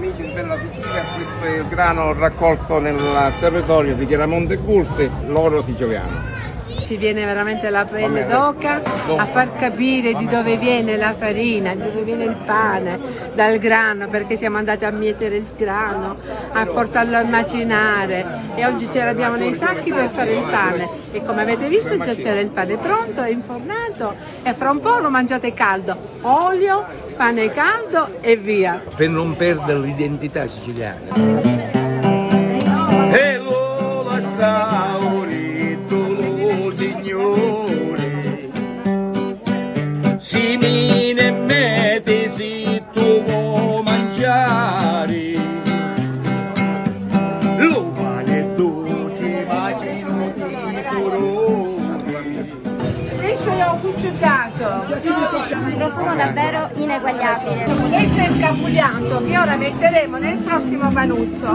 amici di Bella Sicilia, questo è il grano raccolto nel territorio di Chiaramonte e Gulfi, loro siciliano. Ci viene veramente la pelle d'oca a far capire di dove viene la farina, di dove viene il pane, dal grano, perché siamo andati a mietere il grano, a portarlo a macinare e oggi ce l'abbiamo nei sacchi per fare il pane e come avete visto già c'era il pane pronto, è infornato e fra un po' lo mangiate caldo, olio, pane caldo e via. Per non perdere l'identità siciliana. E lo saurito lo signore, si mine mette si tu vuoi mangiare, lo pane dolce macino di Questo l'ho cucciutato, Profumo davvero ineguagliabile. questo è il capugliato che ora metteremo nel prossimo panuzzo.